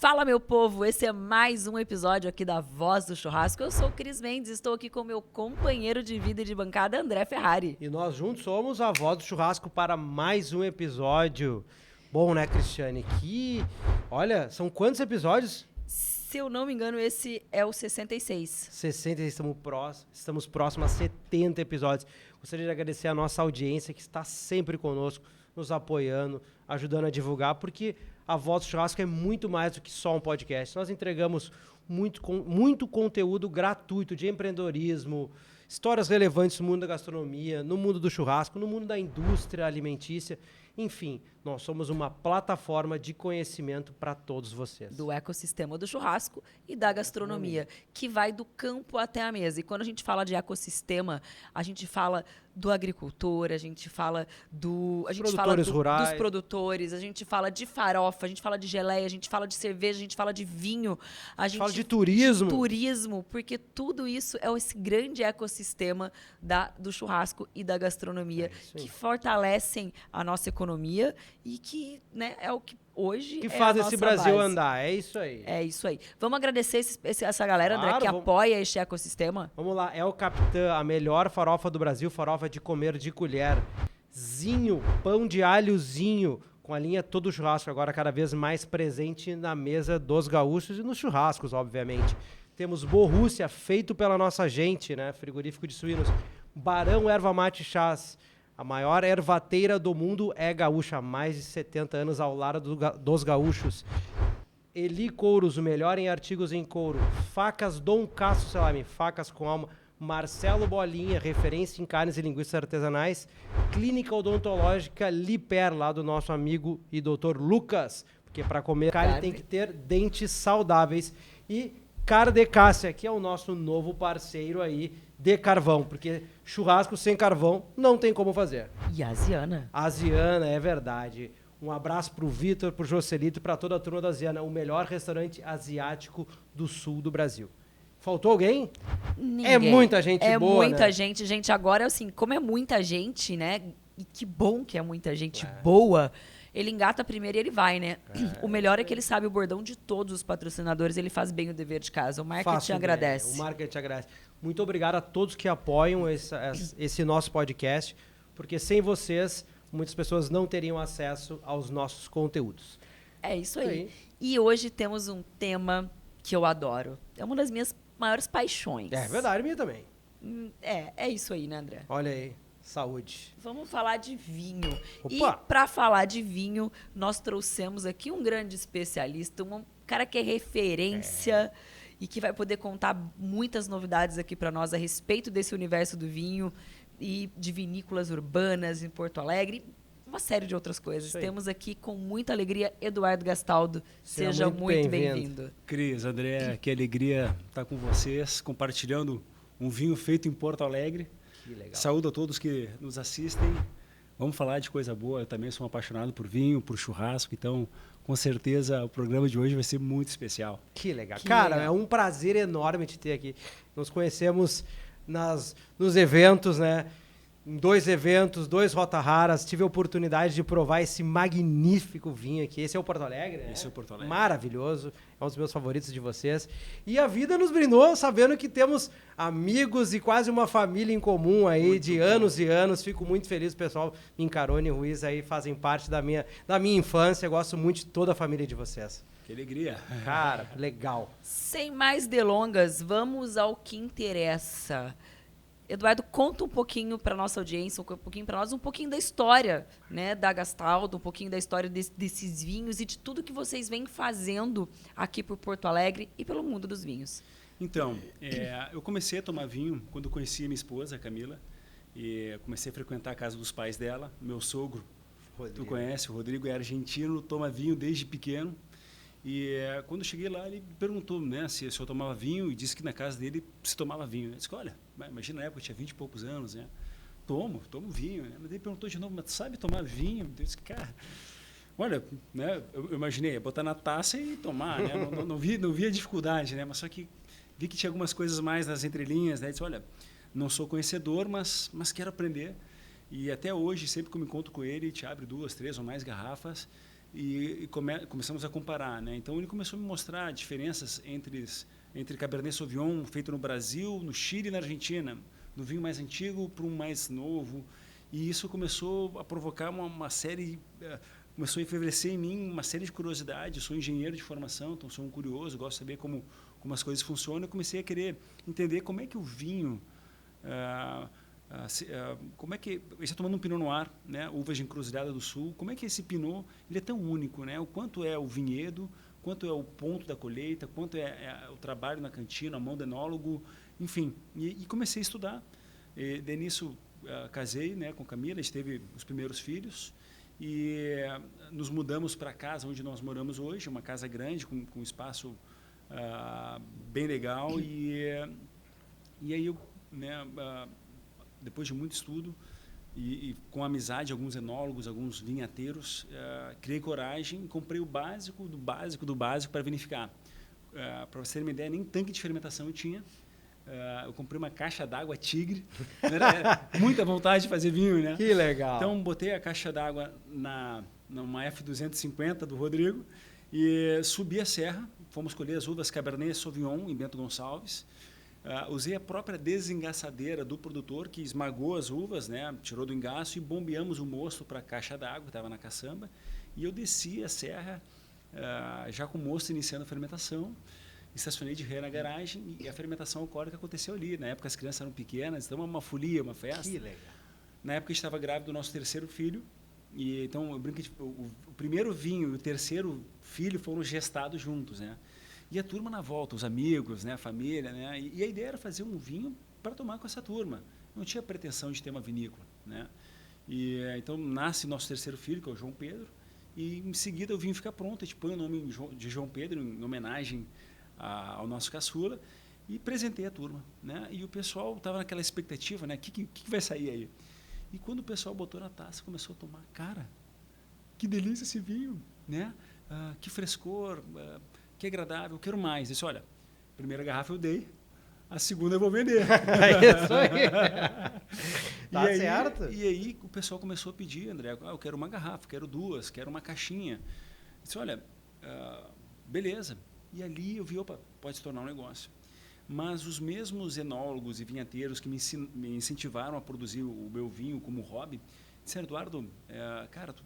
Fala, meu povo, esse é mais um episódio aqui da Voz do Churrasco. Eu sou o Cris Mendes, estou aqui com meu companheiro de vida e de bancada, André Ferrari. E nós juntos somos a Voz do Churrasco para mais um episódio. Bom, né, Cristiane? Olha, são quantos episódios? Se eu não me engano, esse é o 66. 60, estamos próximos a 70 episódios. Gostaria de agradecer a nossa audiência que está sempre conosco, nos apoiando, ajudando a divulgar, porque a Voz do Churrasco é muito mais do que só um podcast. Nós entregamos muito conteúdo gratuito de empreendedorismo, histórias relevantes no mundo da gastronomia, no mundo do churrasco, no mundo da indústria alimentícia. Enfim, nós somos uma plataforma de conhecimento para todos vocês. Do ecossistema do churrasco e da gastronomia, que vai do campo até a mesa. E quando a gente fala de ecossistema, a gente fala do agricultor, a gente fala dos produtores, a gente fala de farofa, a gente fala de geleia, a gente fala de cerveja, a gente fala de vinho, a gente fala de turismo, porque tudo isso é esse grande ecossistema do churrasco e da gastronomia que fortalecem a nossa economia e que, né, é o que hoje que faz esse Brasil base. Andar. É isso aí. É isso aí. Vamos agradecer essa galera, Claro, André, que apoia este ecossistema. Vamos lá. É o Capitã, a melhor farofa do Brasil, farofa de comer de colher. Zinho, pão de alhozinho, com a linha Todo Churrasco, agora cada vez mais presente na mesa dos gaúchos e nos churrascos, obviamente. Temos Borrússia, feito pela nossa gente, né? Frigorífico de suínos. Barão Erva Mate Chás. A maior ervateira do mundo é gaúcha, há mais de 70 anos ao lado dos gaúchos. Eli Couros, o melhor em artigos em couro. Facas Dom Castro Salame, facas com alma. Marcelo Bolinha, referência em carnes e linguiças artesanais. Clínica Odontológica Liper, lá do nosso amigo e doutor Lucas, porque para comer carne tem que ter dentes saudáveis. E Cardecácia, que é o nosso novo parceiro aí de carvão, porque churrasco sem carvão não tem como fazer. E Asiana. Asiana, é verdade. Um abraço pro Vitor, pro Joselito e pra toda a turma da Asiana, o melhor restaurante asiático do sul do Brasil. Faltou alguém? Ninguém. É muita gente boa, É muita né? gente. Gente, agora, assim, como é muita gente, né? E que bom que é muita gente boa. Ele engata primeiro e ele vai, né? O melhor é que ele sabe o bordão de todos os patrocinadores. Ele faz bem o dever de casa. O marketing agradece. O marketing agradece. Muito obrigado a todos que apoiam esse nosso podcast, porque sem vocês, muitas pessoas não teriam acesso aos nossos conteúdos. É isso aí. E hoje temos um tema que eu adoro. É uma das minhas maiores paixões. É verdade, minha também. É isso aí, né, André? Olha aí, saúde. Vamos falar de vinho. Opa! E para falar de vinho, nós trouxemos aqui um grande especialista, um cara que é referência e que vai poder contar muitas novidades aqui para nós a respeito desse universo do vinho e de vinícolas urbanas em Porto Alegre, uma série de outras coisas. Temos aqui com muita alegria Eduardo Gastaldo. Seja muito bem-vindo. Cris, André, que alegria estar com vocês, compartilhando um vinho feito em Porto Alegre. Que legal. Saúdo a todos que nos assistem. Vamos falar de coisa boa. Eu também sou um apaixonado por vinho, por churrasco, então com certeza o programa de hoje vai ser muito especial. Que legal. Cara, é um prazer enorme te ter aqui. Nos conhecemos nos eventos, né? Em 2 eventos, 2 Rota Raras, tive a oportunidade de provar esse magnífico vinho aqui. Esse é o Porto Alegre, né? Esse é o Porto Alegre. Maravilhoso. É um dos meus favoritos de vocês. E a vida nos brindou sabendo que temos amigos e quase uma família em comum aí muito de bom. Anos e anos. Fico muito feliz, o pessoal Mincarone e Ruiz aí fazem parte da minha infância. Eu gosto muito de toda a família de vocês. Que alegria. Cara, legal. Sem mais delongas, vamos ao que interessa. Eduardo, conta um pouquinho para nossa audiência, um pouquinho para nós, um pouquinho da história, né, da Gastaldo, um pouquinho da história desses vinhos e de tudo que vocês vêm fazendo aqui por Porto Alegre e pelo mundo dos vinhos. Então, eu comecei a tomar vinho quando conheci a minha esposa, a Camila, e comecei a frequentar a casa dos pais dela. Meu sogro, Rodrigo. Tu conhece, o Rodrigo é argentino, toma vinho desde pequeno. E quando eu cheguei lá, ele perguntou, né, se eu tomava vinho e disse que na casa dele se tomava vinho. Eu disse, olha, imagina na época, eu tinha 20 e poucos anos, né? Tomo vinho. Né? Mas ele perguntou de novo, mas tu sabe tomar vinho? Eu disse, cara, olha, né, eu imaginei, botar na taça e tomar, né? Não via dificuldade, né? Mas só que vi que tinha algumas coisas mais nas entrelinhas, né? Eu disse, olha, não sou conhecedor, mas quero aprender. E até hoje, sempre que eu me encontro com ele, te abre 2, 3 ou mais garrafas. começamos a comparar, né? Então ele começou a me mostrar diferenças entre Cabernet Sauvignon feito no Brasil, no Chile e na Argentina, do vinho mais antigo para um mais novo. E isso começou a provocar uma série, começou a enfervecer em mim uma série de curiosidades. Eu sou engenheiro de formação, então sou um curioso, gosto de saber como as coisas funcionam. Eu comecei a querer entender como é que o vinho, como é que ele está tomando um Pinot Noir, né, uvas de Encruzilhada do Sul, como é que esse Pinot ele é tão único, né? O quanto é o vinhedo, quanto é o ponto da colheita, quanto é o trabalho na cantina, a mão do enólogo, enfim. E comecei a estudar. Daí nisso casei, né, com Camila, a gente teve os primeiros filhos e nos mudamos para a casa onde nós moramos hoje, uma casa grande com um espaço bem legal e aí eu, né, depois de muito estudo e com a amizade de alguns enólogos, alguns vinhateiros, criei coragem e comprei o básico do básico do básico para vinificar. Para você ter uma ideia, nem tanque de fermentação eu tinha. Eu comprei uma caixa d'água Tigre. Era muita vontade de fazer vinho, né? Que legal. Então, botei a caixa d'água numa F250 do Rodrigo e subi a serra. Fomos colher as uvas Cabernet Sauvignon em Bento Gonçalves. Usei a própria desengaçadeira do produtor, que esmagou as uvas, né? Tirou do engaço e bombeamos o mosto para a caixa d'água, que estava na caçamba. E eu desci a serra já com o mosto iniciando a fermentação. Estacionei de ré na garagem e a fermentação alcoólica aconteceu ali. Na época as crianças eram pequenas, então uma folia, uma festa. Que legal. Na época a gente estava grávido do nosso terceiro filho. E então eu brinco que o primeiro vinho e o terceiro filho foram gestados juntos, né? E a turma na volta, os amigos, né, a família, né? E a ideia era fazer um vinho para tomar com essa turma. Não tinha pretensão de ter uma vinícola, né? E então nasce nosso terceiro filho, que é o João Pedro, e em seguida o vinho fica pronto, a gente põe o nome de João Pedro em homenagem ao nosso caçula e presentei a turma, né? E o pessoal estava naquela expectativa, né? O que vai sair aí? E quando o pessoal botou na taça, começou a tomar, cara, que delícia esse vinho, né? Que frescor, que agradável, quero mais. Eu disse, olha, a primeira garrafa eu dei, a segunda eu vou vender. É isso aí. Tá certo. E aí o pessoal começou a pedir, André, eu quero uma garrafa, quero duas, quero uma caixinha. Eu disse, olha, beleza. E ali eu vi, opa, pode se tornar um negócio. Mas os mesmos enólogos e vinhateiros que me incentivaram a produzir o meu vinho como hobby, disseram, Eduardo, cara, tu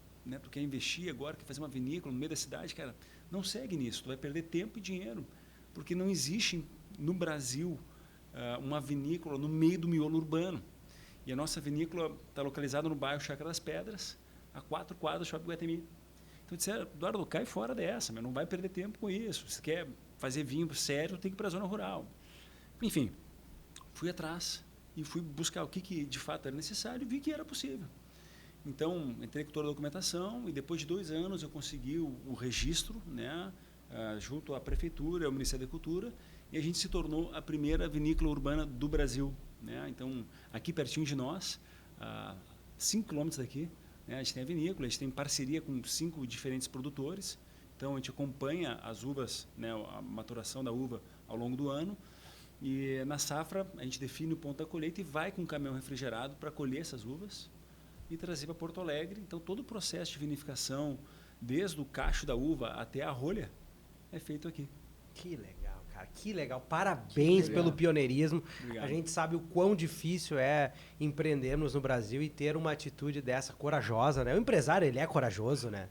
quer investir agora, quer fazer uma vinícola no meio da cidade, cara, não segue nisso, tu vai perder tempo e dinheiro, porque não existe no Brasil uma vinícola no meio do miolo urbano. E a nossa vinícola está localizada no bairro Chácara das Pedras, a 4 quadras do Shopping Guatemi. Então, disseram, Eduardo, cai fora dessa, mas não vai perder tempo com isso. Se quer fazer vinho sério, tem que ir para a zona rural. Enfim, fui atrás e fui buscar o que de fato era necessário e vi que era possível. Então, entrei com toda a documentação e depois de 2 anos eu consegui o registro, né, junto à Prefeitura, ao Ministério da Cultura, e a gente se tornou a primeira vinícola urbana do Brasil, né? Então, aqui pertinho de nós, a 5 quilômetros daqui, né, a gente tem a vinícola, a gente tem parceria com 5 diferentes produtores, então a gente acompanha as uvas, né, a maturação da uva ao longo do ano, e na safra a gente define o ponto da colheita e vai com um caminhão refrigerado para colher essas uvas e trazer para Porto Alegre. Então todo o processo de vinificação, desde o cacho da uva até a rolha, é feito aqui. Que legal, cara, que legal. Parabéns pelo pioneirismo. Obrigado. A gente sabe o quão difícil é empreendermos no Brasil e ter uma atitude dessa corajosa, né? O empresário, ele é corajoso, né?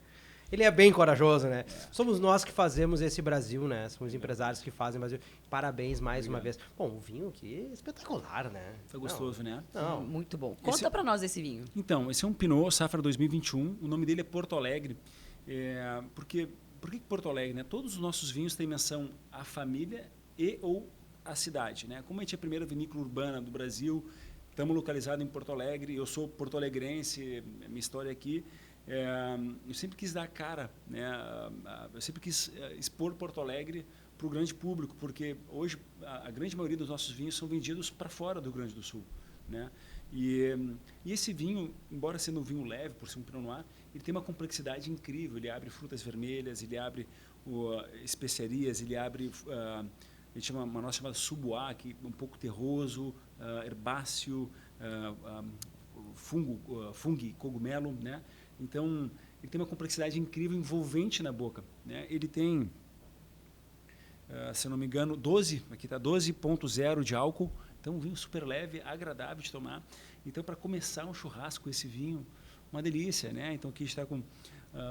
Ele é bem corajoso, né? Somos nós que fazemos esse Brasil, né? Somos empresários que fazem o Brasil. Parabéns mais uma vez. Bom, o vinho aqui é espetacular, né? Foi gostoso, né? Não. Muito bom. Conta pra nós esse vinho. Então, esse é um Pinot Safra 2021. O nome dele é Porto Alegre. Por que Porto Alegre, né? Todos os nossos vinhos têm menção à família e ou à cidade, né? Como a gente é a primeira vinícola urbana do Brasil, estamos localizados em Porto Alegre. Eu sou porto-alegrense, minha história aqui. Eu sempre quis dar a cara, né? Eu sempre quis expor Porto Alegre para o grande público, porque hoje a grande maioria dos nossos vinhos são vendidos para fora do Rio Grande do Sul, né? E esse vinho, embora sendo um vinho leve, por ser um Pinot Noir, ele tem uma complexidade incrível. Ele abre frutas vermelhas, ele abre especiarias, ele abre ele chama uma nossa chamada suboá, que é um pouco terroso, herbáceo, fungo, cogumelo, né? Então, ele tem uma complexidade incrível, envolvente na boca, né? Ele tem, se eu não me engano, 12,0 de álcool. Então, um vinho super leve, agradável de tomar. Então, para começar um churrasco, esse vinho, uma delícia, né? Então, aqui a gente está com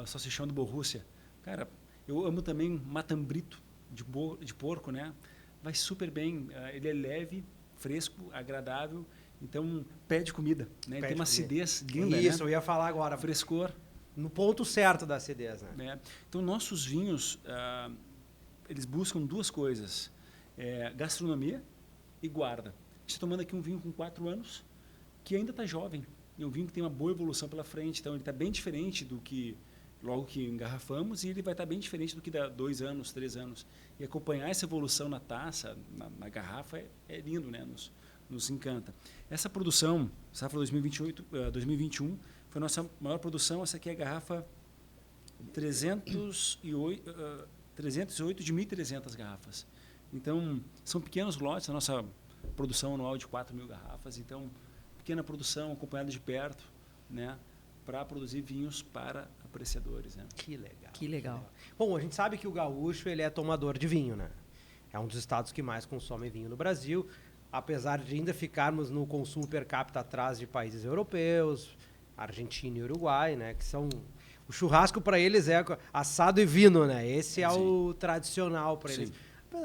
salsichão do Borrússia. Cara, eu amo também matambrito de porco, né? Vai super bem. Ele é leve, fresco, agradável. Então, pede comida, né? Ele tem uma acidez linda, Isso, né? eu ia falar agora. Frescor. No ponto certo da acidez, né? Então, nossos vinhos, eles buscam duas coisas. Gastronomia e guarda. A gente está tomando aqui um vinho com 4 anos, que ainda está jovem. É um vinho que tem uma boa evolução pela frente. Então, ele está bem diferente do que logo que engarrafamos, e ele vai estar bem diferente do que dá 2 anos, 3 anos. E acompanhar essa evolução na taça, na garrafa, é lindo, né? Nos encanta. Essa produção, safra 2021, foi a nossa maior produção. Essa aqui é a garrafa 308 de 1.300 garrafas. Então, são pequenos lotes, a nossa produção anual de 4.000 garrafas. Então, pequena produção, acompanhada de perto, né? Para produzir vinhos para apreciadores, né? Que legal. Que legal. Bom, a gente sabe que o gaúcho ele é tomador de vinho, né? É um dos estados que mais consome vinho no Brasil, apesar de ainda ficarmos no consumo per capita atrás de países europeus, Argentina e Uruguai, né? Que são o churrasco para eles é assado e vinho, né? Esse é o tradicional para eles.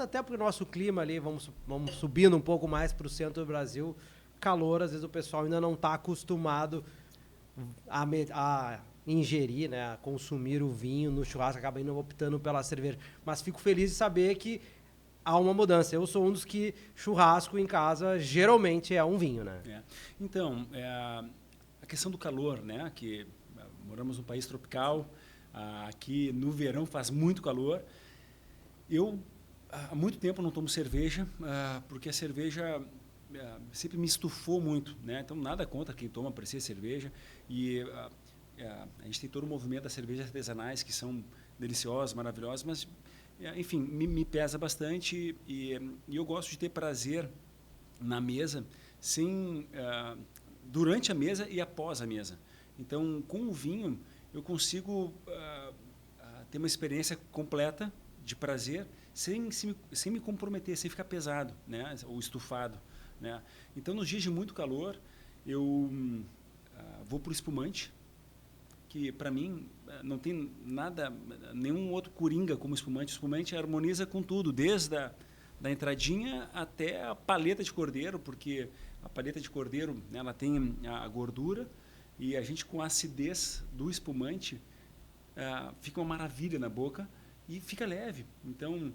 Até porque o nosso clima ali, vamos subindo um pouco mais para o centro do Brasil, calor, às vezes o pessoal ainda não está acostumado a ingerir, né, a consumir o vinho no churrasco, acaba ainda optando pela cerveja. Mas fico feliz de saber que há uma mudança. Eu sou um dos que churrasco em casa geralmente é um vinho, né? Então, a questão do calor, né, que moramos num país tropical, aqui no verão faz muito calor. Eu há muito tempo não tomo cerveja, porque a cerveja sempre me estufou muito, né? Então, nada contra quem toma, aprecia cerveja. E a gente tem todo o movimento das cervejas artesanais, que são deliciosas, maravilhosas, mas, enfim, me pesa bastante. E eu gosto de ter prazer na mesa, durante a mesa e após a mesa. Então, com o vinho, eu consigo ter uma experiência completa de prazer, sem me comprometer, sem ficar pesado, né? Ou estufado, né? Então, nos dias de muito calor, eu vou para o espumante, que para mim não tem nenhum outro coringa como espumante. O espumante harmoniza com tudo, desde da entradinha até a paleta de cordeiro, porque a paleta de cordeiro, né, ela tem a gordura, e a gente, com a acidez do espumante, fica uma maravilha na boca e fica leve. Então,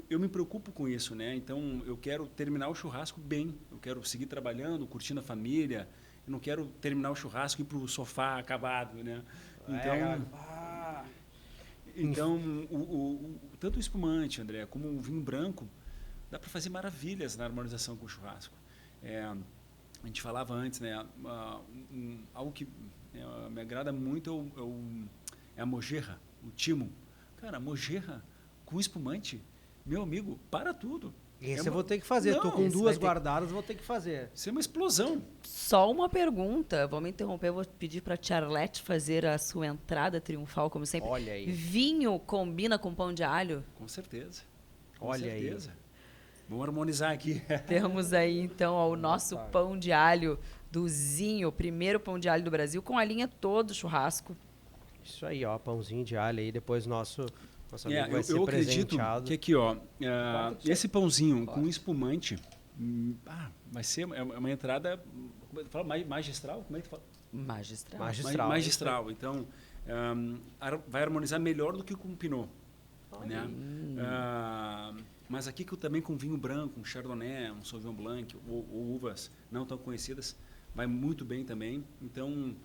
eu me preocupo com isso, né? Então, eu quero terminar o churrasco bem. Eu quero seguir trabalhando, curtindo a família. Eu não quero terminar o churrasco e ir para o sofá acabado, né? Então, tanto o espumante, André, como o vinho branco, dá para fazer maravilhas na harmonização com o churrasco. A gente falava antes, né? Algo que me agrada muito é a mojerra, o timo. Cara, a mojerra com espumante, meu amigo, para tudo. Esse eu vou ter que fazer. Estou com 2 guardadas, vou ter que fazer. Isso é uma explosão. Só uma pergunta, vou me interromper, vou pedir para a Charlete fazer a sua entrada triunfal, como sempre. Olha aí. Vinho combina com pão de alho? Com certeza. Olha aí. Vamos harmonizar aqui. Temos aí, então, o nosso pão de alho do Zinho, o primeiro pão de alho do Brasil, com a linha todo churrasco. Isso aí, ó, pãozinho de alho aí, depois nosso amigo vai ser eu presenteado. acredito que aqui, ó, esse pãozinho com espumante, vai ser uma entrada, magistral? Como é que fala? Magistral. Então, vai harmonizar melhor do que com o Pinot. Né? Mas aqui também com vinho branco, um Chardonnay, um Sauvignon Blanc, ou uvas não tão conhecidas, vai muito bem também. Então,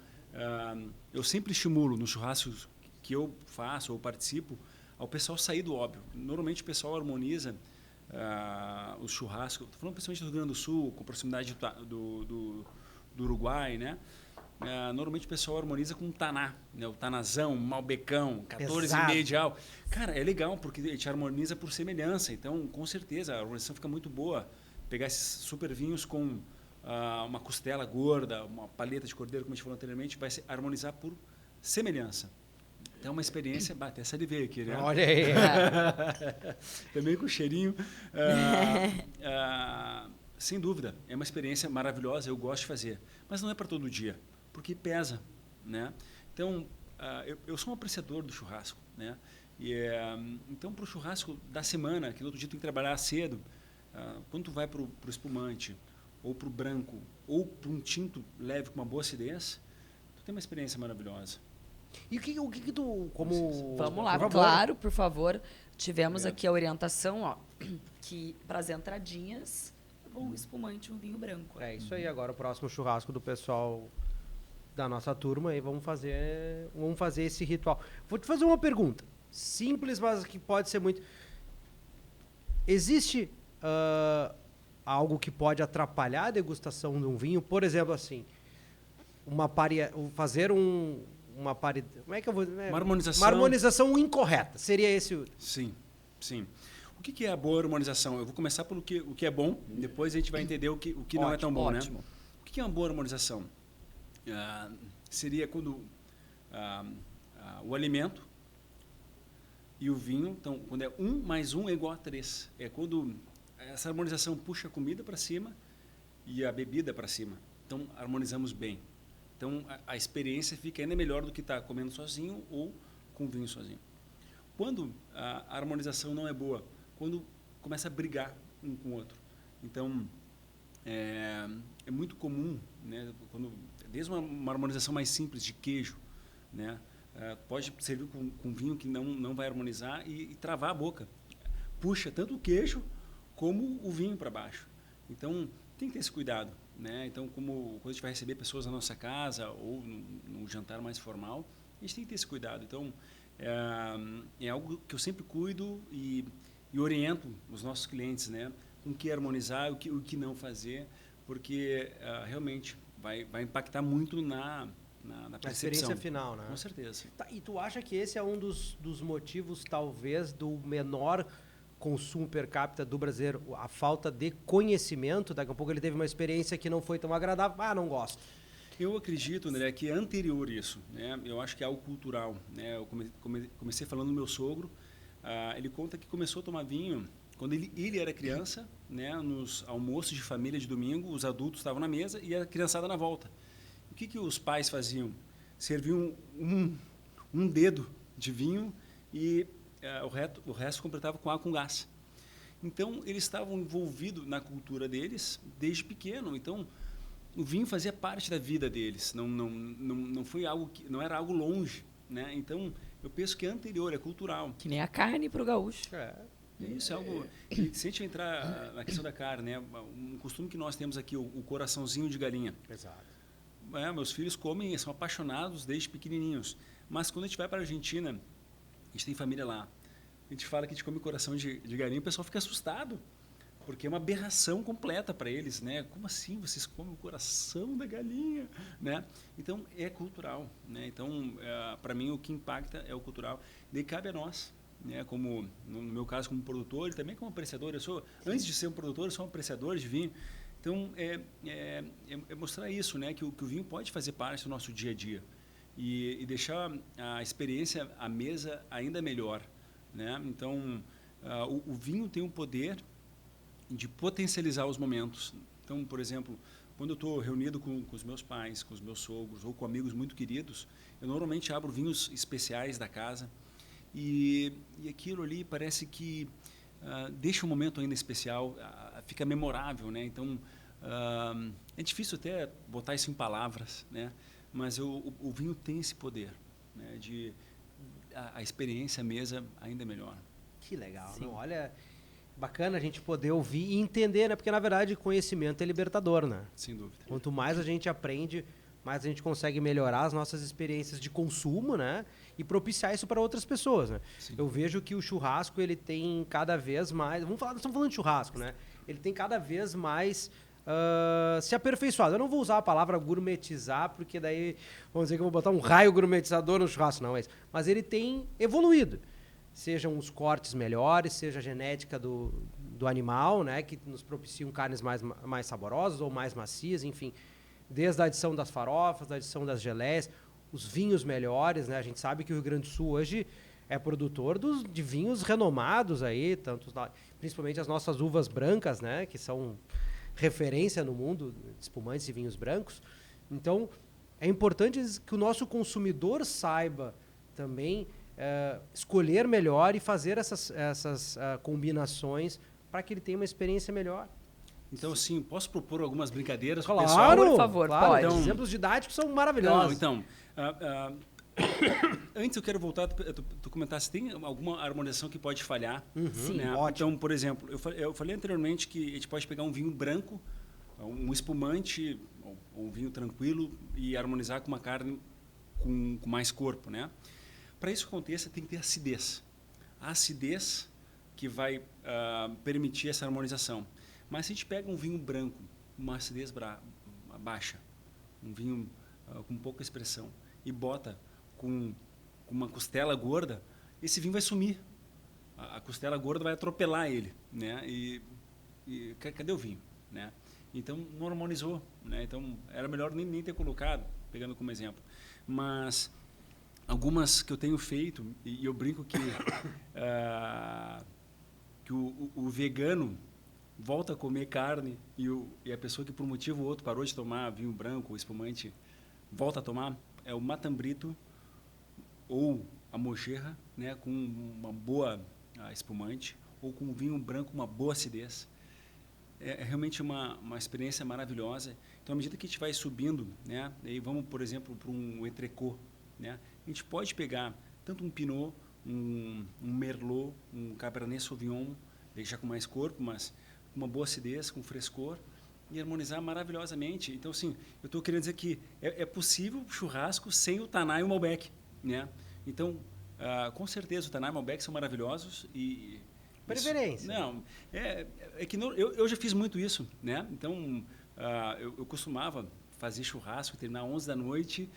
eu sempre estimulo nos churrascos que eu faço ou participo ao pessoal sair do óbvio. Normalmente o pessoal harmoniza os churrascos, estou falando principalmente do Rio Grande do Sul, com proximidade do Uruguai, né? Normalmente o pessoal harmoniza com taná, né? O tanazão, malbecão, 14,5 de álcool. Cara, é legal porque a gente harmoniza por semelhança. Então, com certeza, a harmonização fica muito boa. Pegar esses super vinhos com uma costela gorda, uma paleta de cordeiro, como a gente falou anteriormente, vai harmonizar por semelhança. Então, é uma experiência... Até salivei aqui, né? Olha aí. Também com cheirinho. Sem dúvida, é uma experiência maravilhosa, eu gosto de fazer. Mas não é para todo dia, porque pesa, né? Então, eu sou um apreciador do churrasco, né? Então, para o churrasco da semana, que no outro dia tem que trabalhar cedo, quando tu vai para o espumante, ou para o branco, ou para um tinto leve com uma boa acidez, tu tem uma experiência maravilhosa. E o que tu, como... Vamos lá, por favor. claro, por favor. Tivemos aqui a orientação, ó, que para as entradinhas é bom um espumante, um vinho branco. É isso aí, agora o próximo churrasco do pessoal da nossa turma, aí vamos fazer esse ritual. Vou te fazer uma pergunta, simples, mas que pode ser muito... Existe algo que pode atrapalhar a degustação de um vinho? Por exemplo, assim, fazer uma como é que eu vou... Uma harmonização. Uma harmonização incorreta, seria esse o... Sim, sim. O que é a boa harmonização? Eu vou começar pelo o que é bom, depois a gente vai entender o que não é tão bom, ótimo. né? O que é uma boa harmonização? Seria quando o alimento e o vinho, então, quando é 1 mais 1 é igual a 3. É quando essa harmonização puxa a comida para cima e a bebida para cima. Então, harmonizamos bem. Então, a experiência fica ainda melhor do que estar comendo sozinho ou com vinho sozinho. Quando a harmonização não é boa, quando começa a brigar um com o outro. Então, é muito comum, né, desde uma harmonização mais simples de queijo, né, pode servir com vinho que não vai harmonizar e travar a boca. Puxa tanto o queijo como o vinho para baixo. Então, tem que ter esse cuidado, né? Então, quando a gente vai receber pessoas na nossa casa ou num jantar mais formal, a gente tem que ter esse cuidado. Então, é algo que eu sempre cuido e oriento os nossos clientes, né? Com o que harmonizar, o que não fazer, porque realmente vai impactar muito na percepção. experiência final, né? Com certeza. Tá, e tu acha que esse é um dos motivos, talvez, do menor consumo per capita do brasileiro, a falta de conhecimento? Daqui a pouco ele teve uma experiência que não foi tão agradável, não gosto. Eu acredito, André, que é anterior isso, né? Eu acho que é algo cultural, né? Eu comecei falando do meu sogro, ele conta que começou a tomar vinho quando ele era criança, né? Nos almoços de família de domingo, os adultos estavam na mesa e a criançada na volta. O que os pais faziam? Serviam um dedo de vinho e o resto completava com água com gás. Então, eles estavam envolvidos na cultura deles desde pequeno. Então, o vinho fazia parte da vida deles. Não foi algo não era algo longe, né? Então, eu penso que é anterior, é cultural. Que nem a carne para o gaúcho. Isso é algo... Se a gente entrar na questão da carne, né? Um costume que nós temos aqui, o coraçãozinho de galinha. Exato. Meus filhos comem, são apaixonados desde pequenininhos. Mas quando a gente vai para a Argentina, a gente tem família lá, a gente fala que a gente come coração de galinha, o pessoal fica assustado, porque é uma aberração completa para eles, né? Como assim vocês comem o coração da galinha, né? Então, é cultural, né? Então, para mim, o que impacta é o cultural. Daí cabe a nós, né? Como, no meu caso, como produtor e também como apreciador. Antes de ser um produtor, eu sou um apreciador de vinho. Então, é mostrar isso, né? Que o vinho pode fazer parte do nosso dia a dia e deixar a experiência, a mesa, ainda melhor, né? Então, o vinho tem um poder de potencializar os momentos. Então, por exemplo, quando eu estou reunido com os meus pais, com os meus sogros ou com amigos muito queridos, eu normalmente abro vinhos especiais da casa e aquilo ali parece que deixa o momento ainda especial, fica memorável, né? Então, é difícil até botar isso em palavras, né? Mas o vinho tem esse poder, né? De a experiência, a mesa, ainda melhor. Que legal, não? Olha, bacana a gente poder ouvir e entender, né? Porque, na verdade, conhecimento é libertador, né? Sem dúvida. Quanto mais a gente aprende, mais a gente consegue melhorar as nossas experiências de consumo, né? E propiciar isso para outras pessoas, né? Sim. Eu vejo que o churrasco, ele tem cada vez mais... Nós estamos falando de churrasco, né? Ele tem cada vez mais se aperfeiçoado. Eu não vou usar a palavra gourmetizar, porque daí vamos dizer que eu vou botar um raio gourmetizador no churrasco, não é isso. Mas ele tem evoluído. Sejam os cortes melhores, seja a genética do animal, né? Que nos propiciam carnes mais saborosas ou mais macias, enfim. Desde a adição das farofas, da adição das geleias. os vinhos melhores, né? A gente sabe que o Rio Grande do Sul hoje é produtor de vinhos renomados aí, principalmente as nossas uvas brancas, né? Que são referência no mundo de espumantes e vinhos brancos. Então, é importante que o nosso consumidor saiba também escolher melhor e fazer essas combinações para que ele tenha uma experiência melhor. Então, assim, posso propor algumas brincadeiras claro, pro pessoal? Por favor, claro. pode. Então, exemplos didáticos são maravilhosos. Então, antes eu quero voltar, tu comentasse, tem alguma harmonização que pode falhar? Sim. Né? Ótimo. Então, por exemplo, eu falei anteriormente que a gente pode pegar um vinho branco, um espumante, ou um vinho tranquilo e harmonizar com uma carne com mais corpo, né? Para isso aconteça, tem que ter acidez. A acidez que vai permitir essa harmonização. Mas se a gente pega um vinho branco, uma acidez baixa, um vinho com pouca expressão, e bota com uma costela gorda, esse vinho vai sumir. A costela gorda vai atropelar ele, né? E cadê o vinho, né? Então, não harmonizou, né? Então, era melhor nem ter colocado, pegando como exemplo. Mas algumas que eu tenho feito, e eu brinco que o vegano volta a comer carne e a pessoa que por um motivo ou outro parou de tomar vinho branco ou espumante volta a tomar, é o matambrito ou a mojerra, né, com uma boa espumante, ou com um vinho branco, uma boa acidez. É realmente uma experiência maravilhosa. Então, à medida que a gente vai subindo, né, aí vamos, por exemplo, para um entrecô, né, a gente pode pegar tanto um pinot, um merlot, um cabernet sauvignon, já com mais corpo, mas com uma boa acidez, com frescor, e harmonizar maravilhosamente. Então, assim, eu estou querendo dizer que é possível churrasco sem o Taná e o Malbec, né? Então, com certeza, o Taná e o Malbec são maravilhosos e... Preferência. Não, é que eu já fiz muito isso, né? Então, eu costumava fazer churrasco, terminar 11 da noite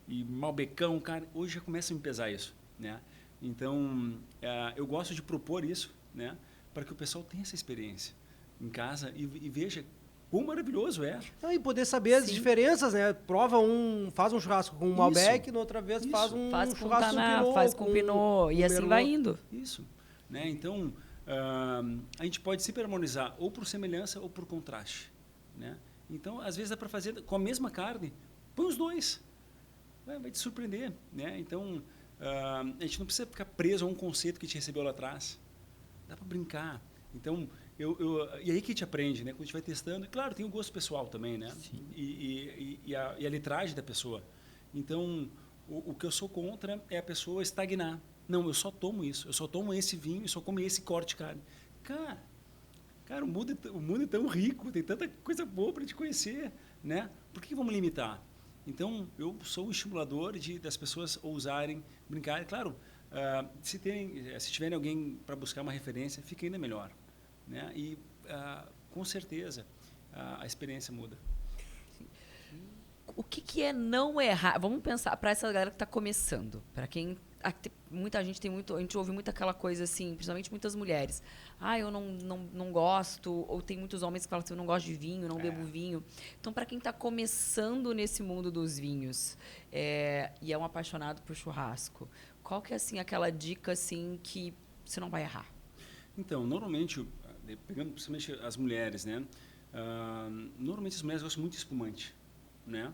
e malbecão, cara, hoje já começa a me pesar isso, né? Então, eu gosto de propor isso, né? Para que o pessoal tenha essa experiência em casa e veja quão maravilhoso é. E poder saber as diferenças, né? Faz um churrasco com um Malbec, na outra vez faz um faz com churrasco Taná, com Pinot. faz com Pinot, e assim Merlot. vai indo. Isso, né? Então, a gente pode sempre harmonizar ou por semelhança ou por contraste, né? Então, às vezes dá para fazer com a mesma carne, põe os dois, vai te surpreender, né? Então, a gente não precisa ficar preso a um conceito que a gente recebeu lá atrás, dá para brincar. Então, e aí que a gente aprende, né? Quando a gente vai testando, e claro, tem o gosto pessoal também, né? E a litragem da pessoa. Então, o que eu sou contra é a pessoa estagnar. Não, eu só tomo isso, eu só tomo esse vinho, eu só como esse corte de carne. Cara, o mundo é tão rico, tem tanta coisa boa para te conhecer, né? Por que vamos limitar? Então, eu sou um estimulador das pessoas ousarem, brincarem. Claro, se tiverem alguém para buscar uma referência, fica ainda melhor, né? E, com certeza, a experiência muda. O que é não errar? Vamos pensar para essa galera que está começando, para quem muita gente a gente ouve muito aquela coisa assim, principalmente muitas mulheres. Eu não gosto, ou tem muitos homens que falam assim, eu não gosto de vinho, não bebo vinho. Então, para quem está começando nesse mundo dos vinhos e é um apaixonado por churrasco, qual que é assim aquela dica assim que você não vai errar? Então, normalmente, pegando principalmente as mulheres, né? Normalmente as mulheres gostam muito de espumante, né?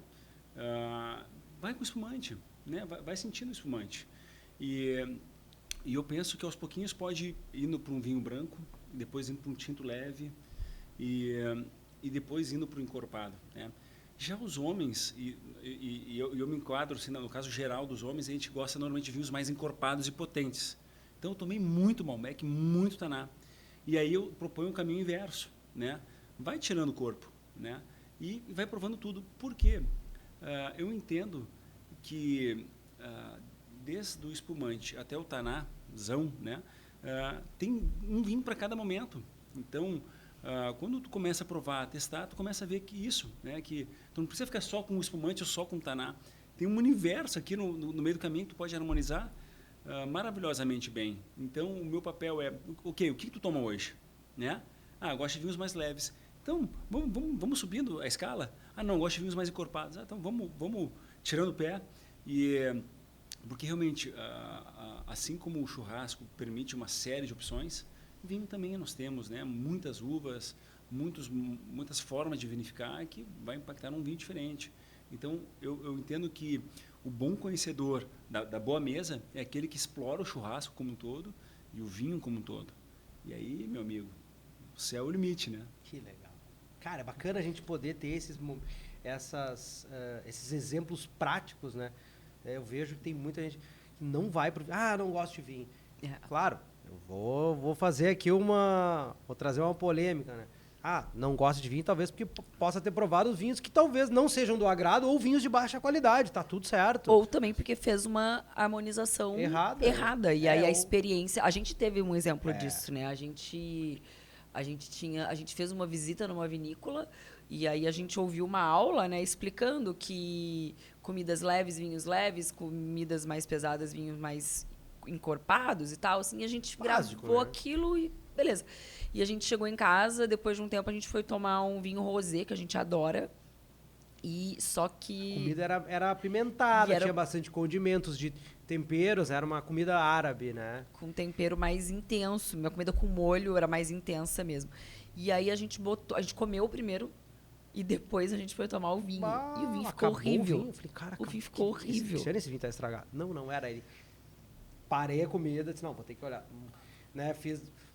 Vai com espumante, né? Vai sentindo o espumante. E eu penso que aos pouquinhos pode ir indo para um vinho branco, depois indo para um tinto leve e depois indo para o encorpado, né? Já os homens, eu me enquadro assim, no caso geral dos homens, a gente gosta normalmente de vinhos mais encorpados e potentes. Então eu tomei muito Malbec, muito Taná. E aí eu proponho um caminho inverso, né? Vai tirando o corpo, né? E vai provando tudo. Por quê? Eu entendo que desde o espumante até o Tanázão, né? Tem um vinho para cada momento. Então, quando tu começa a provar, a testar, tu começa a ver que isso, né? Que tu não precisa ficar só com o espumante ou só com o Taná. Tem um universo aqui no meio do caminho que tu pode harmonizar maravilhosamente bem. Então, o meu papel é, o que tu toma hoje? Né? Eu gosto de vinhos mais leves. Então, vamos subindo a escala. Não, eu gosto de vinhos mais encorpados. Então, vamos tirando o pé Porque realmente, assim como o churrasco permite uma série de opções, vinho também nós temos, né? Muitas uvas, muitas formas de vinificar que vai impactar num vinho diferente. Então, eu entendo que o bom conhecedor da boa mesa é aquele que explora o churrasco como um todo e o vinho como um todo. E aí, meu amigo, o céu é o limite, né? Que legal. Cara, é bacana a gente poder ter esses exemplos práticos, né? Eu vejo que tem muita gente que não vai pro... não gosto de vinho. Claro, eu vou fazer aqui vou trazer uma polêmica, né? Não gosta de vinho, talvez porque possa ter provado vinhos que talvez não sejam do agrado ou vinhos de baixa qualidade, tá tudo certo. Ou também porque fez uma harmonização errada. E aí a experiência... A gente teve um exemplo disso, né? A gente fez uma visita numa vinícola e aí a gente ouviu uma aula, né, explicando que comidas leves, vinhos leves, comidas mais pesadas, vinhos mais encorpados e tal, assim, a gente gravou aquilo e beleza. E a gente chegou em casa, depois de um tempo a gente foi tomar um vinho rosé, que a gente adora, e só que... A comida era apimentada, tinha bastante condimentos, de temperos, era uma comida árabe, né? Com tempero mais intenso, minha comida com molho era mais intensa mesmo. E aí a gente comeu o primeiro, e depois a gente foi tomar o vinho. E o vinho ficou horrível. Eu falei, cara, o vinho ficou horrível. Esse vinho tá estragado. Não era ele. Parei a comida, disse, não, vou ter que olhar. Né,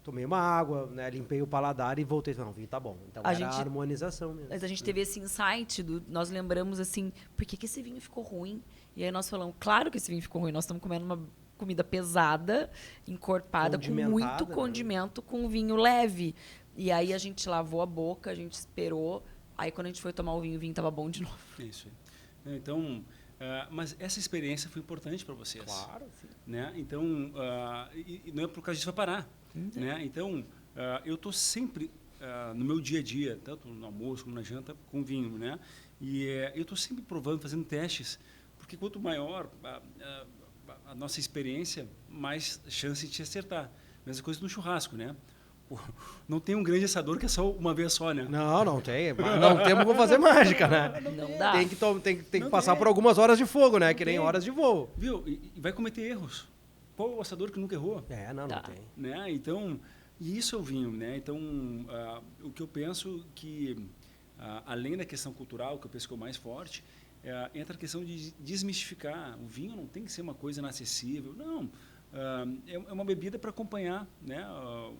tomei uma água, né, limpei o paladar e voltei. Não, o vinho tá bom. Então a harmonização mesmo. Mas a gente teve esse insight, nós lembramos assim, por que esse vinho ficou ruim? E aí nós falamos, claro que esse vinho ficou ruim, nós estamos comendo uma comida pesada, encorpada, com muito condimento, com vinho leve. E aí a gente lavou a boca, a gente esperou. Aí, quando a gente foi tomar o vinho estava bom de novo. Isso aí. Então, mas essa experiência foi importante para vocês. Claro, sim. Né? Então, e não é por causa disso vai parar. Né? Então, eu estou sempre no meu dia a dia, tanto no almoço como na janta, com vinho. Né? E eu estou sempre provando, fazendo testes, porque quanto maior a nossa experiência, mais chance de acertar. Mesma coisa no churrasco, né? Não tem um grande assador que é só uma vez só, né? Não tem. Não temos como fazer mágica, né? Não dá. Tem que passar por algumas horas de fogo, né? Que nem horas de voo. Viu? E vai cometer erros. Qual o assador que nunca errou? Não tem. Né? Então, e isso é o vinho, né? Então, o que eu penso que, além da questão cultural, que eu penso que é o mais forte, entra a questão de desmistificar. O vinho não tem que ser uma coisa inacessível. Não. É uma bebida para acompanhar, né,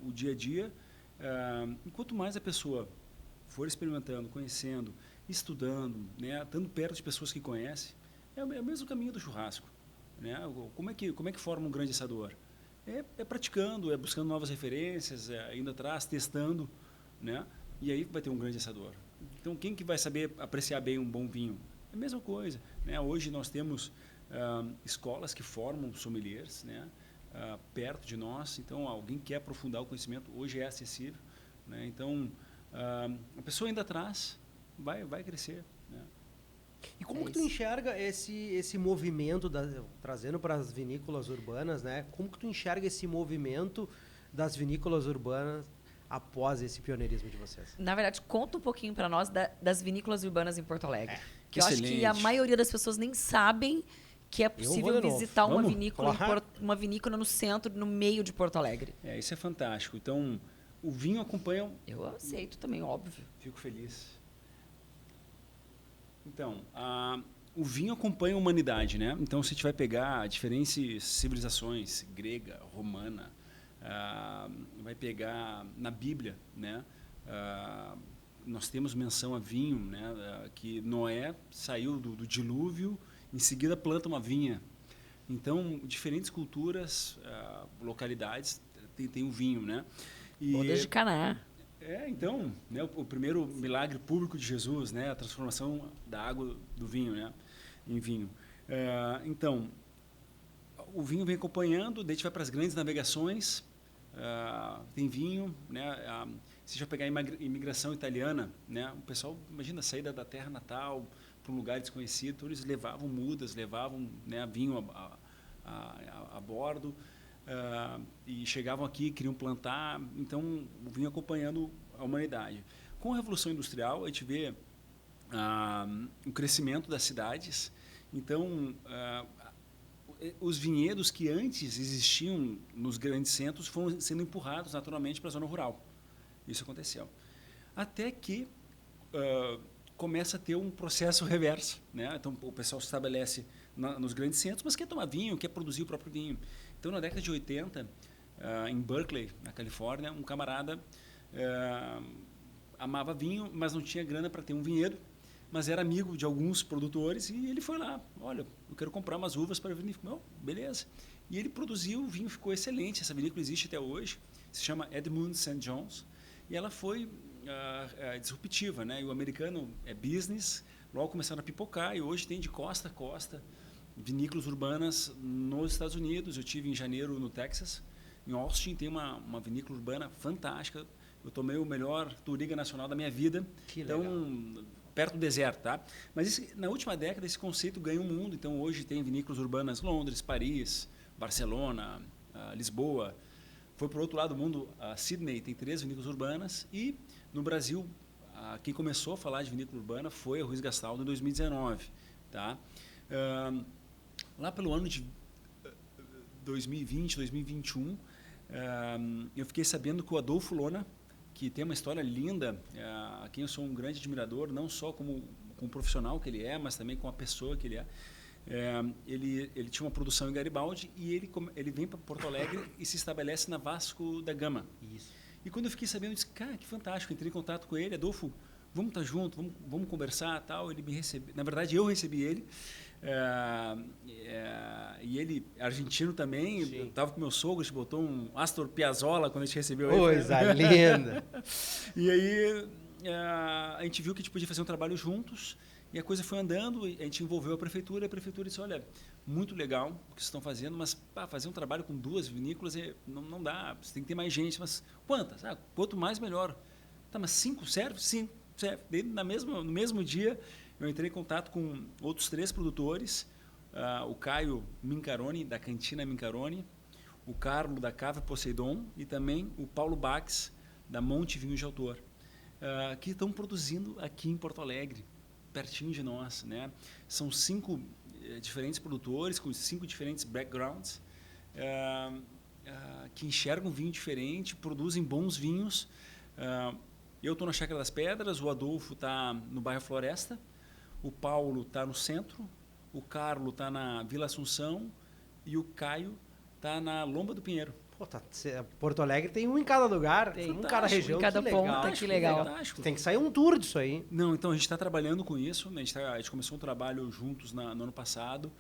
o dia a dia. E quanto mais a pessoa for experimentando, conhecendo, estudando, né, estando perto de pessoas que conhecem, é o mesmo caminho do churrasco. Né? Como é que forma um grande assador? É praticando, é buscando novas referências, indo atrás, testando, né? E aí vai ter um grande assador. Então, quem que vai saber apreciar bem um bom vinho? É a mesma coisa. Né? Hoje nós temos escolas que formam sommeliers, né? Perto de nós, então alguém quer aprofundar o conhecimento, hoje é acessível, né? Então a pessoa ainda atrás vai crescer, né? E como que tu enxerga esse movimento, trazendo para as vinícolas urbanas, né? Como que tu enxerga esse movimento das vinícolas urbanas após esse pioneirismo de vocês? Na verdade, conta um pouquinho para nós das vinícolas urbanas em Porto Alegre. Que eu excelente. acho que a maioria das pessoas nem sabem que é possível visitar uma vinícola no centro, no meio de Porto Alegre. Isso é fantástico. Então, o vinho acompanha... Eu aceito também, óbvio. Fico feliz. Então, o vinho acompanha a humanidade, né? Então, se a gente vai pegar diferentes civilizações, grega, romana, vai pegar na Bíblia, né? Nós temos menção a vinho, né? Que Noé saiu do dilúvio, em seguida planta uma vinha. Então, diferentes culturas, localidades, tem um vinho, né? Bodas de Caná. Então, né, o primeiro milagre público de Jesus, né? A transformação da água do vinho, né? Em vinho. Então, o vinho vem acompanhando, daí a gente vai para as grandes navegações, tem vinho, né? Se a gente vai pegar a imigração italiana, né? O pessoal, imagina, a saída da terra natal para um lugar desconhecido, então eles levavam mudas, levavam, né, vinho a bordo, e chegavam aqui, queriam plantar, então o vinho acompanhando a humanidade. Com a Revolução Industrial, a gente vê o crescimento das cidades Então, os vinhedos que antes existiam nos grandes centros foram sendo empurrados naturalmente para a zona rural. Isso aconteceu. Até que começa a ter um processo reverso, né? Então, o pessoal se estabelece nos grandes centros, mas quer tomar vinho, quer produzir o próprio vinho. Então, na década de 80, em Berkeley, na Califórnia, um camarada amava vinho, mas não tinha grana para ter um vinhedo, mas era amigo de alguns produtores e ele foi lá, olha, eu quero comprar umas uvas para vinícola. Beleza. E ele produziu, o vinho ficou excelente, essa vinícola existe até hoje, se chama Edmund St. John's, e ela foi disruptiva, né? E o americano é business, logo começaram a pipocar e hoje tem de costa a costa vinícolas urbanas nos Estados Unidos. Eu tive em janeiro no Texas, em Austin tem uma vinícola urbana fantástica. Eu tomei o melhor Touriga Nacional da minha vida. Que então, legal. Perto do deserto, tá? Mas na última década esse conceito ganhou o mundo. Então hoje tem vinícolas urbanas Londres, Paris, Barcelona, Lisboa. Foi para o outro lado do mundo, Sydney tem 3 vinícolas urbanas e no Brasil quem começou a falar de vinícola urbana foi a Ruiz Gastaldo em 2019, tá? Lá pelo ano de 2020, 2021, eu fiquei sabendo que o Adolfo Lona, que tem uma história linda, a quem eu sou um grande admirador, não só como profissional que ele é, mas também como a pessoa que ele é. Ele tinha uma produção em Garibaldi e ele vem para Porto Alegre e se estabelece na Vasco da Gama. Isso. E quando eu fiquei sabendo, eu disse, cara, que fantástico, entrei em contato com ele, Adolfo, vamos estar junto, vamos conversar, tal. Ele me recebeu, na verdade eu recebi ele, e ele, argentino também, eu estava com meu sogro, a gente botou um Astor Piazzolla quando a gente recebeu ele. Coisa linda! E aí a gente viu que a gente podia fazer um trabalho juntos, e a coisa foi andando, a gente envolveu a prefeitura disse, olha, muito legal o que vocês estão fazendo, mas fazer um trabalho com 2 vinícolas não dá, você tem que ter mais gente, mas quantas? Quanto mais, melhor. Tá, mas 5 serve? Sim, serve. No mesmo dia, eu entrei em contato com outros 3 produtores, o Caio Mincaroni, da Cantina Mincaroni, o Carlo, da Cave Poseidon, e também o Paulo Bax, da Monte Vinhos de Autor, que estão produzindo aqui em Porto Alegre, pertinho de nós, né? São 5 diferentes produtores com 5 diferentes backgrounds que enxergam vinho diferente, produzem bons vinhos. Eu estou na Chácara das Pedras, o Adolfo está no bairro Floresta, o Paulo está no centro, o Carlo está na Vila Assunção e o Caio está na Lomba do Pinheiro. Pô, Porto Alegre tem um em cada lugar, tem um em cada região. Em cada que ponta, legal. que legal. Fantástico. Tem que sair um tour disso aí. Não, então a gente está trabalhando com isso, né? A gente começou um trabalho juntos no ano passado,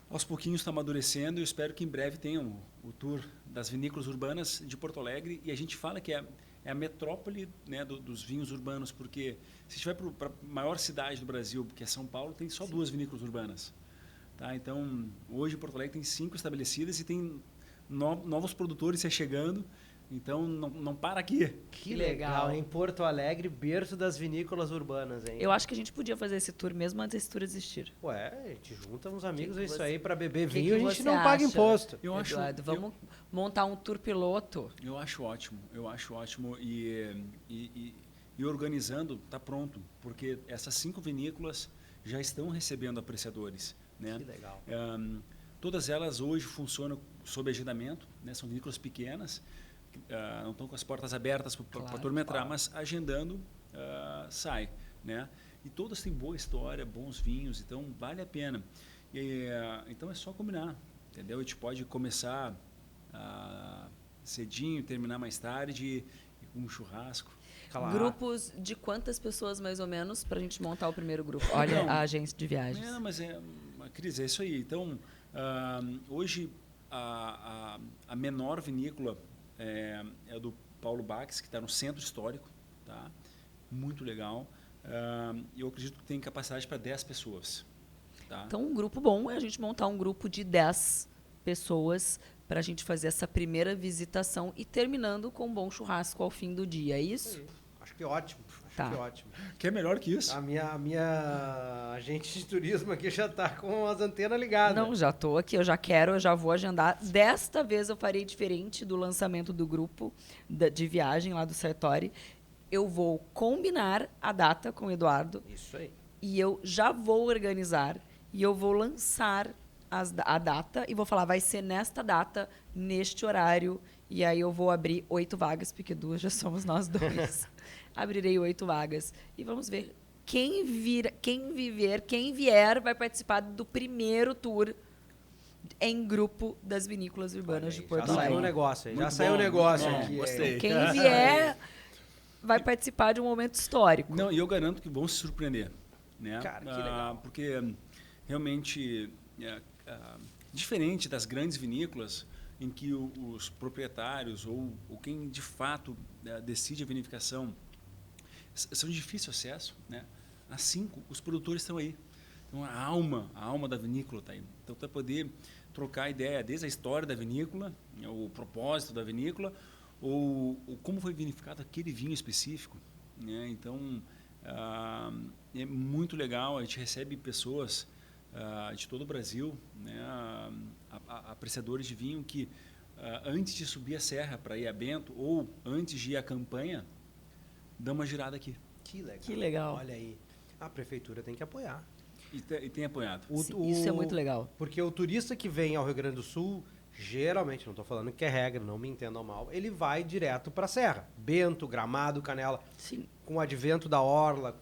aos pouquinhos está amadurecendo e eu espero que em breve tenham o tour das vinícolas urbanas de Porto Alegre, e a gente fala que é a metrópole, né, dos vinhos urbanos, porque se a gente vai para a maior cidade do Brasil, que é São Paulo, tem só 2 vinícolas urbanas. Tá? Então, hoje Porto Alegre tem 5 estabelecidas e tem novos produtores se chegando, então não para aqui. Que legal, em Porto Alegre, berço das vinícolas urbanas, hein? Eu acho que a gente podia fazer esse tour mesmo antes desse tour existir. Ué, a gente junta uns amigos Que isso você- aí pra beber que vinho, a gente você não paga acha? imposto. Eu acho, Eduardo, vamos montar um tour piloto. eu acho ótimo e organizando está pronto, porque essas 5 vinícolas já estão recebendo apreciadores, né? Que legal. Todas elas hoje funcionam sob agendamento, né? São vinícolas pequenas, não estão com as portas abertas para a turma entrar, mas agendando sai, né? E todas têm boa história, bons vinhos, então vale a pena. Então é só combinar, entendeu? A gente pode começar cedinho, terminar mais tarde, com um churrasco. Claro. Grupos de quantas pessoas, mais ou menos, para a gente montar o primeiro grupo? Olha, Não. a agência de viagens. Mas Cris, é isso aí. Então, hoje, a menor vinícola é do Paulo Bax, que está no centro histórico, tá? Muito legal. Eu acredito que tem capacidade para 10 pessoas. Tá? Então, um grupo bom é a gente montar um grupo de 10 pessoas para a gente fazer essa primeira visitação e terminando com um bom churrasco ao fim do dia, é isso? Acho que ótimo. Tá. Que ótimo. Que é melhor que isso? A minha agente de turismo aqui já tá com as antenas ligadas. Não, já estou aqui, eu já vou agendar. Desta vez eu farei diferente do lançamento do grupo de viagem lá do Sartori. Eu vou combinar a data com o Eduardo Isso aí. e eu já vou organizar e eu vou lançar a data e vou falar, vai ser nesta data, neste horário, e aí eu vou abrir 8 vagas, porque 2 já somos nós 2. Abrirei 8 vagas e vamos ver quem vier vai participar do primeiro tour em grupo das vinícolas urbanas de Porto Já saiu Alegre. um negócio aí. Já Muito saiu um bom, negócio muito bom. aqui. Gostei. Quem vier vai participar de um momento histórico. Não, e eu garanto que vão se surpreender, né? Cara, que legal. Porque realmente diferente das grandes vinícolas em que os proprietários ou quem de fato decide a vinificação são de difícil acesso, né? Assim, os produtores estão aí. Então, a alma da vinícola está aí. Então, para poder trocar ideia desde a história da vinícola, o propósito da vinícola, ou como foi vinificado aquele vinho específico, né? Então, é muito legal. A gente recebe pessoas de todo o Brasil, né? Apreciadores de vinho que, antes de subir a serra para ir a Bento, ou antes de ir à campanha, dão uma girada aqui. Que legal. Que legal. Olha aí. A prefeitura tem que apoiar. E tem apoiado. Isso é muito legal. Porque o turista que vem ao Rio Grande do Sul, geralmente, não estou falando que é regra, não me entendam mal, ele vai direto para a serra. Bento, Gramado, Canela. Sim. Com o advento da orla,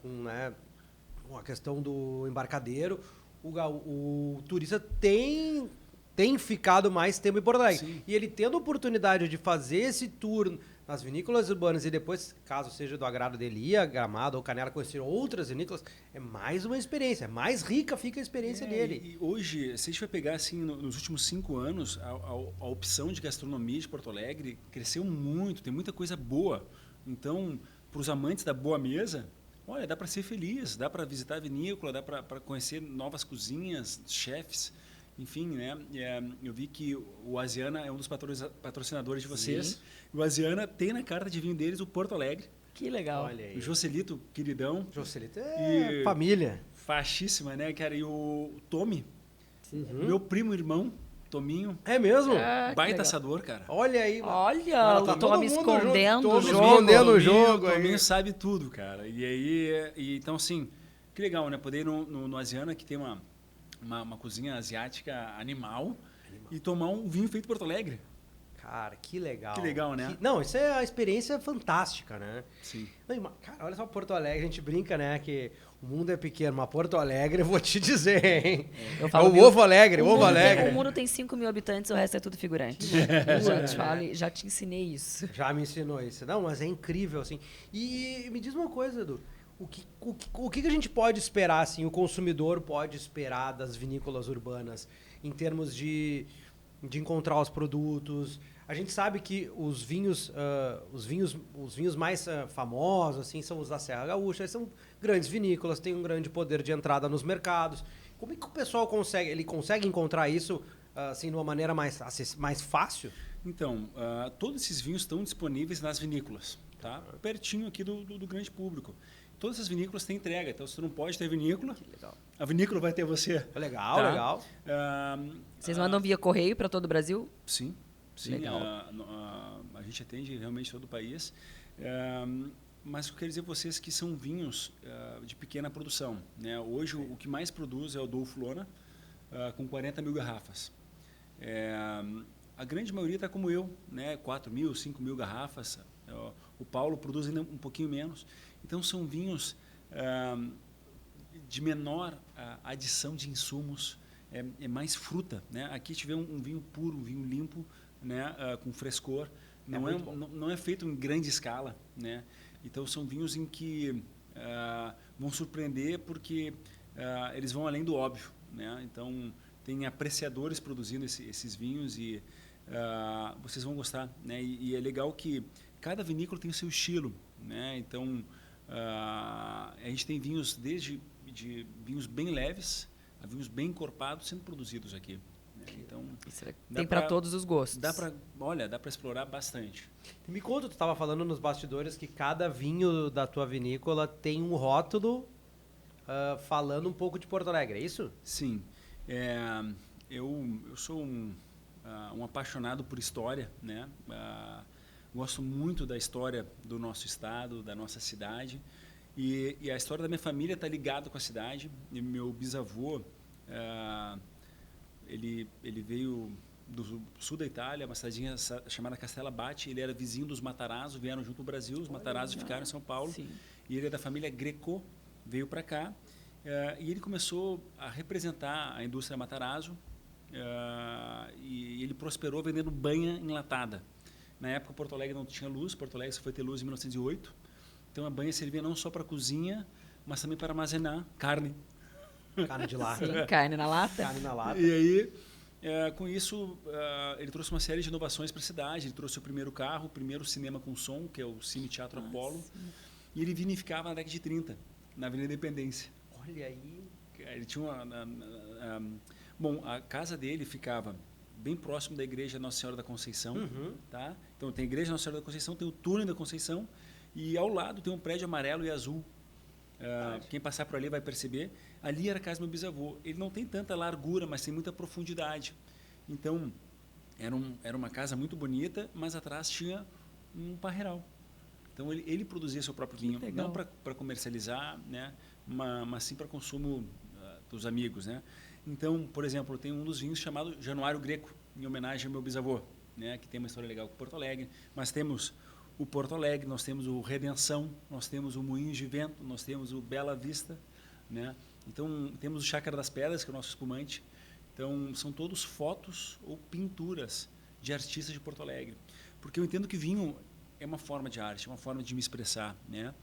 com a questão do embarcadeiro, o turista tem ficado mais tempo em Porto Alegre. Sim. E ele tendo a oportunidade de fazer esse tour nas vinícolas urbanas e depois, caso seja do agrado dele, ir a Gramado ou Canela conhecer outras vinícolas, é mais uma experiência, mais rica fica a experiência dele. E hoje, se a gente vai pegar assim, nos últimos 5 anos, a opção de gastronomia de Porto Alegre cresceu muito, tem muita coisa boa. Então, para os amantes da boa mesa, olha, dá para ser feliz, dá para visitar a vinícola, dá para conhecer novas cozinhas, chefes. Enfim, né? Eu vi que o Asiana é um dos patrocinadores de vocês. Sim. O Asiana tem na carta de vinho deles o Porto Alegre. Que legal. Olha aí. O Joselito, queridão. Joselito é família. Faixíssima, né, cara? E o Tommy, Uhum. meu primo irmão, Tominho, É mesmo? Ah, que baita legal. assador, cara. Olha aí. Olha, Cara, o tá todo Tommy mundo escondendo junto, o Tommy jogo. escondendo o jogo O aí. Tominho sabe tudo, cara. E aí, então assim, que legal, né? Poder ir no Asiana, que tem uma cozinha asiática animal, e tomar um vinho feito em Porto Alegre. Cara, que legal. Que legal, né? Não, isso é uma experiência fantástica, né? Sim. Não, cara, olha só Porto Alegre, a gente brinca, né, que o mundo é pequeno, mas Porto Alegre, eu vou te dizer, hein? Eu É falo, o Ovo Alegre, o Ovo mundo Alegre. Tem, o mundo tem 5 mil habitantes, o resto é tudo figurante. Já te ensinei isso. Já me ensinou isso. Não, mas é incrível, assim. E me diz uma coisa, Edu. O que a gente pode esperar, assim, o consumidor pode esperar das vinícolas urbanas em termos de encontrar os produtos? A gente sabe que os vinhos mais famosos, assim, são os da Serra Gaúcha. Eles são grandes vinícolas, têm um grande poder de entrada nos mercados. Como é que o pessoal consegue encontrar isso, assim, de uma maneira mais fácil? Então, todos esses vinhos estão disponíveis nas vinícolas, tá? Pertinho aqui do grande público. Todas as vinícolas têm entrega, então se tu não pode ter vinícola, Legal. a vinícola vai ter você. Legal, Tá? legal. Vocês mandam via correio para todo o Brasil? Sim, sim. Legal. A gente atende realmente todo o país. Mas eu quero dizer a vocês que são vinhos de pequena produção, né? Hoje o que mais produz é o Dolfo Lona, com 40 mil garrafas. A grande maioria está como eu, né? 4 mil, 5 mil garrafas. O Paulo produz ainda um pouquinho menos. Então são vinhos de menor adição de insumos, é mais fruta, né? Aqui tiver um vinho puro, um vinho limpo, né? Com frescor, não é feito em grande escala, né? Então são vinhos em que vão surpreender porque eles vão além do óbvio, né? Então tem apreciadores produzindo esses vinhos e vocês vão gostar, né? E é legal que cada vinícola tem o seu estilo, né? Então a gente tem vinhos desde de vinhos bem leves a vinhos bem encorpados sendo produzidos aqui, né? Então tem para todos os gostos. Dá para explorar bastante. Me conta, tu estava falando nos bastidores que cada vinho da tua vinícola tem um rótulo falando um pouco de Porto Alegre, é isso? Sim. Eu sou um apaixonado por história, né? Gosto muito da história do nosso estado, da nossa cidade. E a história da minha família está ligada com a cidade. E meu bisavô Ele veio do sul da Itália, uma cidadinha chamada Castella Bate. Ele era vizinho dos Matarazzo, vieram junto ao Brasil. Os Matarazzo ficaram em São Paulo. Sim. E ele é da família Greco, veio para cá. E ele começou a representar a indústria Matarazzo. E ele prosperou vendendo banha enlatada. Na época, Porto Alegre não tinha luz. Porto Alegre só foi ter luz em 1908. Então, a banha servia não só para cozinha, mas também para armazenar carne. Carne de lata. Sim, carne na lata. Carne na lata. E aí, com isso, ele trouxe uma série de inovações para a cidade. Ele trouxe o primeiro carro, o primeiro cinema com som, que é o Cine Teatro Apollo. E ele vinificava na década de 30, na Avenida Independência. Olha aí. Ele tinha bom, a casa dele ficava bem próximo da igreja Nossa Senhora da Conceição. Tá? Então, tem a igreja Nossa Senhora da Conceição, tem o túnel da Conceição. E ao lado tem um prédio amarelo e azul. Quem passar por ali vai perceber. Ali era a casa do meu bisavô. Ele não tem tanta largura, mas tem muita profundidade. Então, era uma casa muito bonita, mas atrás tinha um parreiral. Então, ele produzia seu próprio vinho. Não para comercializar, né? Mas sim para consumo dos amigos. Né? Então, por exemplo, tem um dos vinhos chamado Januário Greco, em homenagem ao meu bisavô, né? Que tem uma história legal com Porto Alegre. Mas temos o Porto Alegre, nós temos o Redenção, nós temos o Moinhos de Vento, nós temos o Bela Vista, né? Então, temos o Chácara das Pedras, que é o nosso espumante. Então, são todos fotos ou pinturas de artistas de Porto Alegre. Porque eu entendo que vinho é uma forma de arte, é uma forma de me expressar, né?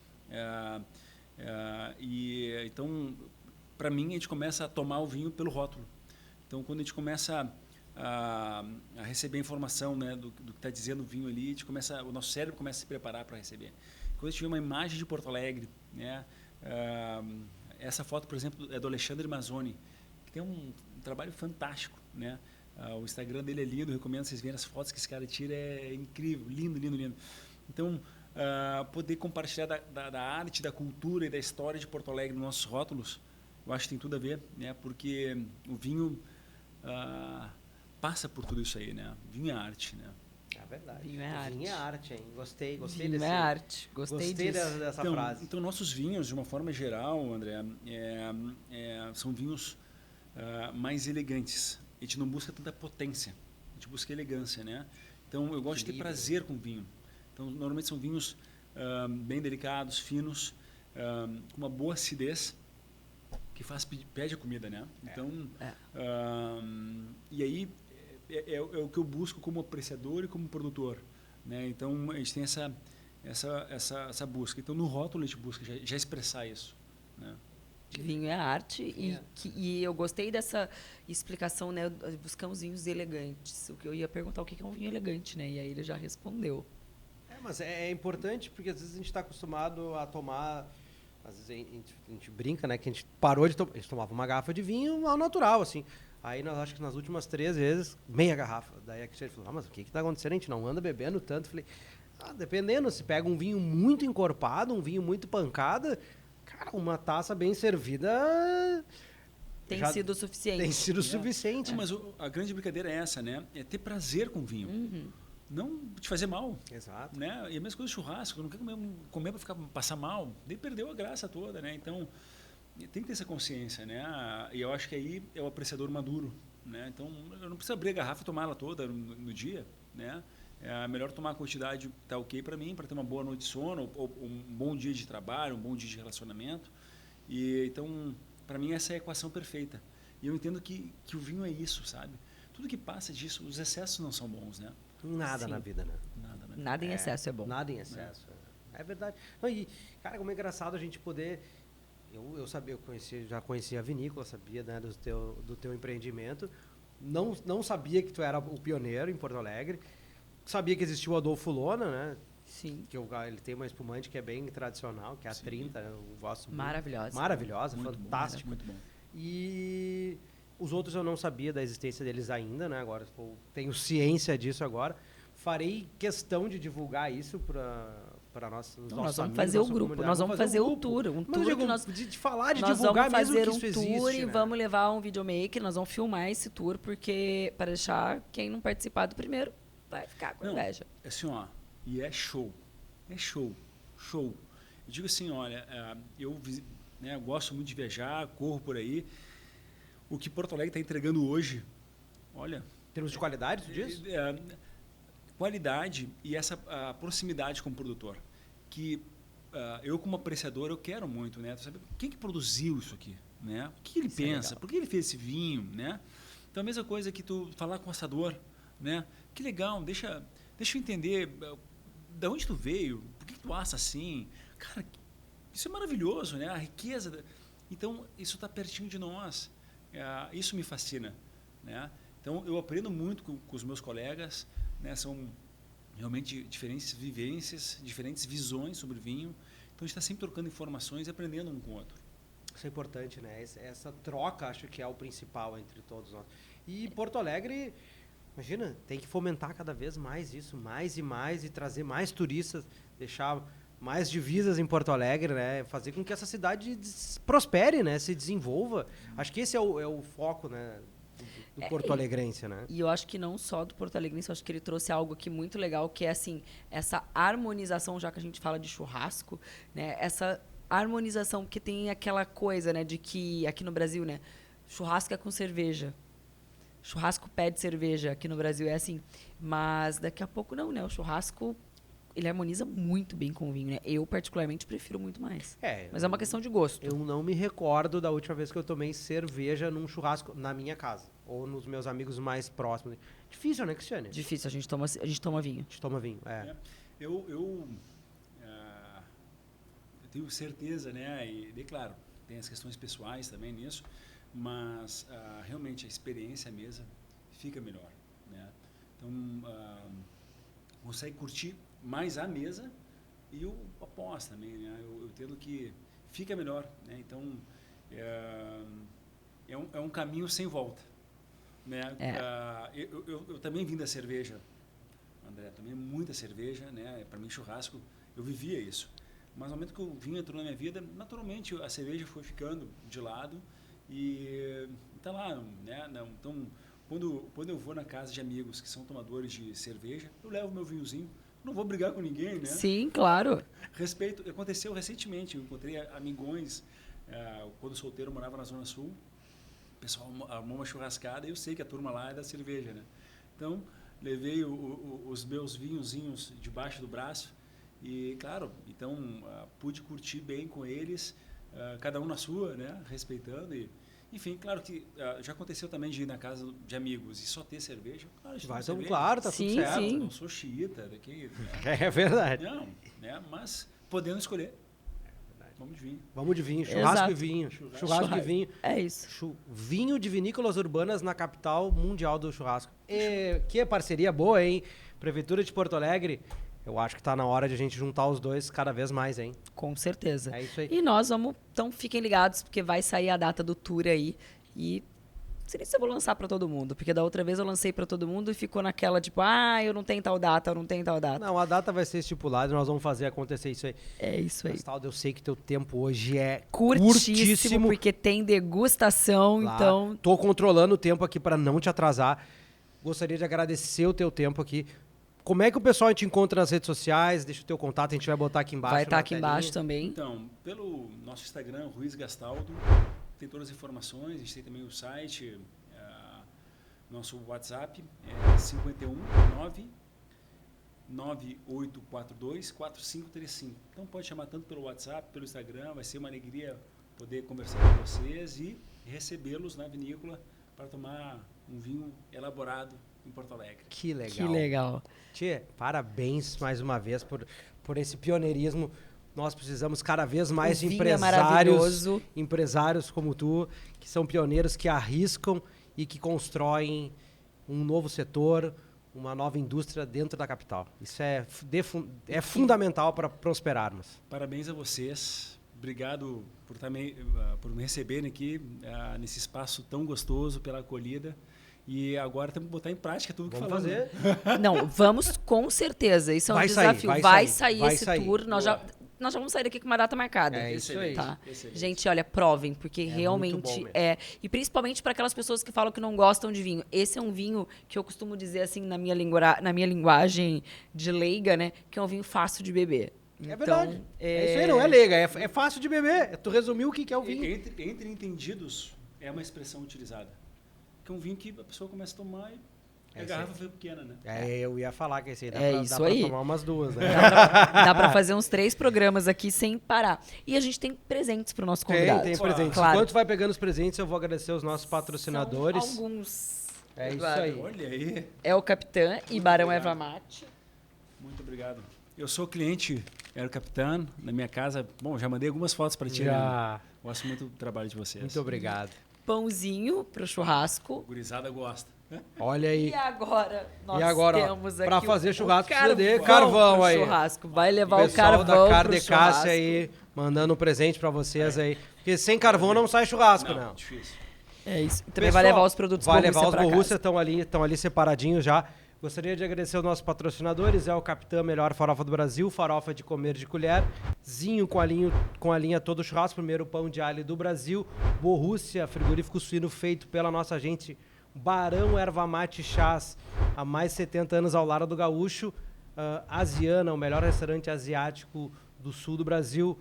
Então, para mim, a gente começa a tomar o vinho pelo rótulo. Então, quando a gente começa a receber informação, né, do que está dizendo o vinho ali, o nosso cérebro começa a se preparar para receber. Quando a gente vê uma imagem de Porto Alegre, né, essa foto, por exemplo, é do Alexandre Mazzoni, que tem um trabalho fantástico, né? O Instagram dele é lindo, recomendo vocês verem as fotos que esse cara tira, é incrível, lindo, lindo, lindo. Então, poder compartilhar da arte, da cultura e da história de Porto Alegre nos nossos rótulos, eu acho que tem tudo a ver, né? Porque o vinho passa por tudo isso aí, né? Vinho é arte, né? É verdade. Vinho é arte. Vinho é arte, hein? Gostei Vinho desse. é arte. Gostei disso. Dessa frase. Então, nossos vinhos, de uma forma geral, André, são vinhos mais elegantes. A gente não busca tanta potência, a gente busca elegância, né? Então, eu gosto de ter prazer com vinho. Então, normalmente são vinhos bem delicados, finos, com uma boa acidez, que pede a comida, né? Então, e aí é o que eu busco como apreciador e como produtor, né? Então, a gente tem essa busca. Então, no rótulo a gente busca já expressar isso, né? Vinho é arte e eu gostei dessa explicação, né? Buscamos vinhos elegantes. O que eu ia perguntar, o que é um vinho elegante, né? E aí ele já respondeu. Mas é importante porque às vezes a gente está acostumado a tomar. Às vezes a gente brinca, né? Que a gente parou de tomar. A gente tomava uma garrafa de vinho ao natural, assim. Aí nós acho que nas últimas 3 vezes, meia garrafa. Daí a Cristiane falou: mas o que está acontecendo? A gente não anda bebendo tanto. Falei: dependendo, se pega um vinho muito encorpado, um vinho muito pancada, cara, uma taça bem servida. Tem sido o suficiente. Tem sido o suficiente. Mas a grande brincadeira é essa, né? É ter prazer com o vinho. Não te fazer mal. Exato. Né? E a mesma coisa do churrasco, não quer comer para passar mal, daí perdeu a graça toda, né? Então, tem que ter essa consciência, né? E eu acho que aí é o apreciador maduro, né? Então, eu não preciso abrir a garrafa e tomar ela toda no dia, né? É melhor tomar a quantidade que tá ok para mim, para ter uma boa noite de sono, ou um bom dia de trabalho, um bom dia de relacionamento. E então, para mim, essa é a equação perfeita. E eu entendo que o vinho é isso, sabe? Tudo que passa disso, os excessos não são bons, né? Nada na vida, né? Nada em excesso é bom. Nada em excesso. É verdade. Não, e, cara, como é engraçado a gente poder... Eu sabia, já conhecia a vinícola, sabia, né, do teu empreendimento. Não sabia que tu era o pioneiro em Porto Alegre. Sabia que existia o Adolfo Lona, né? Sim. Que ele tem uma espumante que é bem tradicional, que é a 30. Eu gosto muito. Maravilhosa. Maravilhosa, Muito fantástico. Muito bom. E os outros eu não sabia da existência deles ainda, né? Agora eu tenho ciência disso agora. Farei questão de divulgar isso para nós. Nós vamos fazer o grupo, nós vamos fazer o tour. De falar, de nós divulgar vamos fazer mesmo que isso um tour existe, e né? vamos levar um videomaker, nós vamos filmar esse tour, porque para deixar quem não participar do primeiro vai ficar com inveja. Assim, ó, e é show. É show. Show. Eu digo assim, olha, eu gosto muito de viajar, corro por aí. o que Porto Alegre está entregando hoje, olha... Em termos de qualidade, tu diz? Qualidade e essa a proximidade com o produtor. Que eu, como apreciador, eu quero muito, né? Tu sabe, quem que produziu isso aqui? Né? O que ele pensa? Por que ele fez esse vinho? Né? Então, a mesma coisa que tu falar com o assador, né? Que legal, deixa eu entender de onde tu veio, por que tu assa assim? Cara, isso é maravilhoso, né? A riqueza. Então, isso está pertinho de nós. Isso me fascina, né? Então, eu aprendo muito com os meus colegas, né? São realmente diferentes vivências, diferentes visões sobre vinho. Então, a gente está sempre trocando informações e aprendendo um com o outro. Isso é importante, né? Essa troca, acho que é o principal entre todos nós. E Porto Alegre, imagina, tem que fomentar cada vez mais isso, mais e mais, e trazer mais turistas, deixar mais divisas em Porto Alegre, né? Fazer com que essa cidade prospere, né? Se desenvolva. Acho que esse é o foco, né? Do Porto Alegrense, né? E eu acho que não só do Porto Alegrense, eu acho que ele trouxe algo aqui muito legal, que é assim, essa harmonização, já que a gente fala de churrasco, né? Essa harmonização, que tem aquela coisa, né, de que aqui no Brasil, né, churrasco é com cerveja. Churrasco pede cerveja, aqui no Brasil é assim. Mas daqui a pouco não, né? O churrasco, ele harmoniza muito bem com o vinho, né? Eu, particularmente, prefiro muito mais. Mas é uma questão de gosto. Eu não me recordo da última vez que eu tomei cerveja num churrasco na minha casa. Ou nos meus amigos mais próximos. Difícil, né, Cristiane? Difícil, a gente toma vinho. A gente toma vinho, Eu tenho certeza, né? E claro, tem as questões pessoais também nisso, mas realmente a experiência à mesa fica melhor, né? Então, consegue curtir mais a mesa e o após também, né? Eu entendo que fica melhor, né? Então, é um caminho sem volta, né? Eu também vim da cerveja, André, também muita cerveja, né? Para mim, churrasco, eu vivia isso. Mas no momento que o vinho entrou na minha vida, naturalmente a cerveja foi ficando de lado e tá lá, né? Então, quando eu vou na casa de amigos que são tomadores de cerveja, eu levo meu vinhozinho. Não vou brigar com ninguém, né? Sim, claro. Respeito. Aconteceu recentemente, eu encontrei amigões, quando solteiro, eu morava na Zona Sul, o pessoal armou uma churrascada e eu sei que a turma lá é da cerveja, né? Então, levei os meus vinhozinhos debaixo do braço e, claro, então, pude curtir bem com eles, cada um na sua, né? Respeitando e... Enfim, claro que já aconteceu também de ir na casa de amigos e só ter cerveja. Claro, claro, tá tudo certo. Sim. Eu não sou xiita daqui. Né? É verdade. Não, né? Mas podendo escolher. Vamos de vinho. Vamos de vinho, churrasco Exato. e vinho. Churrasco e vinho. É isso. Vinho de vinícolas urbanas na capital mundial do churrasco. Que parceria boa, hein? Prefeitura de Porto Alegre. Eu acho que está na hora de a gente juntar os dois cada vez mais, hein? Com certeza. É isso aí. E nós vamos... Então, fiquem ligados, porque vai sair a data do tour aí. E seria se eu vou lançar para todo mundo. Porque da outra vez eu lancei para todo mundo e ficou naquela, tipo... eu não tenho tal data, eu não tenho tal data. Não, a data vai ser estipulada e nós vamos fazer acontecer isso aí. É isso aí. Gastaldo, eu sei que teu tempo hoje é Curtíssimo, porque tem degustação, lá. então... Tô controlando o tempo aqui para não te atrasar. Gostaria de agradecer o teu tempo aqui. Como é que o pessoal te encontra nas redes sociais? Deixa o teu contato, a gente vai botar aqui embaixo. Vai estar aqui embaixo também. Então, pelo nosso Instagram, Ruiz Gastaldo, tem todas as informações. A gente tem também o site, nosso WhatsApp é 519-9842-4535. Então, pode chamar tanto pelo WhatsApp, pelo Instagram. Vai ser uma alegria poder conversar com vocês e recebê-los na vinícola para tomar um vinho elaborado em Porto Alegre. Que legal. Que legal. Tchê, parabéns mais uma vez por esse pioneirismo. Nós precisamos cada vez mais de empresários como tu, que são pioneiros, que arriscam e que constroem um novo setor, uma nova indústria dentro da capital. Isso é fundamental para prosperarmos. Parabéns a vocês. Obrigado por me receberem aqui nesse espaço tão gostoso, pela acolhida. E agora temos que botar em prática tudo que falamos. Vamos fazer. Não, vamos com certeza. Isso é um desafio. Vai sair esse tour. Nós já vamos sair daqui com uma data marcada. É isso aí. Tá? Excelente. Gente, olha, provem, porque realmente é. E principalmente para aquelas pessoas que falam que não gostam de vinho. Esse é um vinho que eu costumo dizer assim na minha linguagem de leiga, né? Que é um vinho fácil de beber. É verdade. Isso aí não é leiga, é fácil de beber. Tu resumiu o que é o vinho. Entre entendidos, é uma expressão utilizada. Que é um vinho que a pessoa começa a tomar e a garrafa foi pequena, né? Eu ia falar que esse aí dá Isso pra aí. tomar umas 2, né? Dá pra fazer uns 3 programas aqui sem parar. E a gente tem presentes pro nosso convidado. Tem presentes. Claro. Enquanto vai pegando os presentes, eu vou agradecer os nossos patrocinadores. São alguns. É isso Eduardo. aí. Olha aí. É o Capitã e Barão obrigado. Erva Mate. Muito obrigado. Eu sou cliente, era o capitão, na minha casa. Bom, já mandei algumas fotos para ti. Já. Né? Gosto muito do trabalho de vocês. Muito obrigado. Pãozinho pro churrasco. Gurizada gosta. Olha aí. E agora nós temos aqui pra fazer o churrasco, precisa de carvão carvão pro aí. churrasco. Vai levar o Pessoal carvão da pro Cardecácia churrasco. aí, mandando um presente pra vocês aí. Porque sem carvão não sai churrasco, não. Difícil. É isso. Também vai levar os produtos Vai Borussia levar os pra Borussia, casa. estão ali separadinhos já. Gostaria de agradecer os nossos patrocinadores, é o Capitã, melhor farofa do Brasil, farofa de comer de colher, Zinho com a linha todo churrasco, primeiro pão de alho do Brasil, Borussia, frigorífico suíno feito pela nossa gente, Barão Erva Mate Chás, há mais de 70 anos ao lado do Gaúcho, Asiana, o melhor restaurante asiático do sul do Brasil,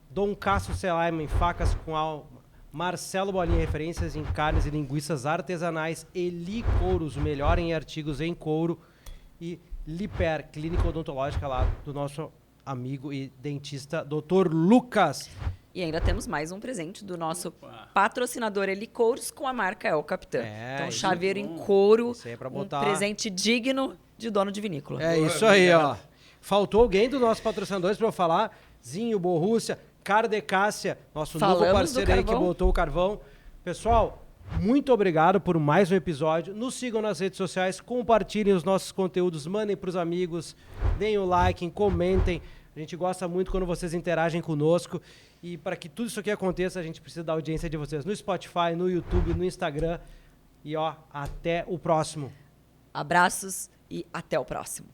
Dom Cássio Selaiman, facas com alma, Marcelo Bolinha, referências em carnes e linguiças artesanais, Eli Couros, o melhor em artigos em couro, e Liper, clínica odontológica lá do nosso amigo e dentista Dr. Lucas. E ainda temos mais um presente do nosso patrocinador Eli Couros com a marca El Capitã. Então, chaveiro em couro, Isso aí é pra botar... um presente digno de dono de vinícola. É isso aí, ó. Faltou alguém dos nossos patrocinadores para eu falar? Zinho, Borussia, Cardecácia, nosso novo parceiro aí que botou o carvão. Pessoal, muito obrigado por mais um episódio. Nos sigam nas redes sociais, compartilhem os nossos conteúdos, mandem para os amigos, deem o like, comentem. A gente gosta muito quando vocês interagem conosco. E para que tudo isso aqui aconteça, a gente precisa da audiência de vocês no Spotify, no YouTube, no Instagram. E ó, até o próximo. Abraços e até o próximo.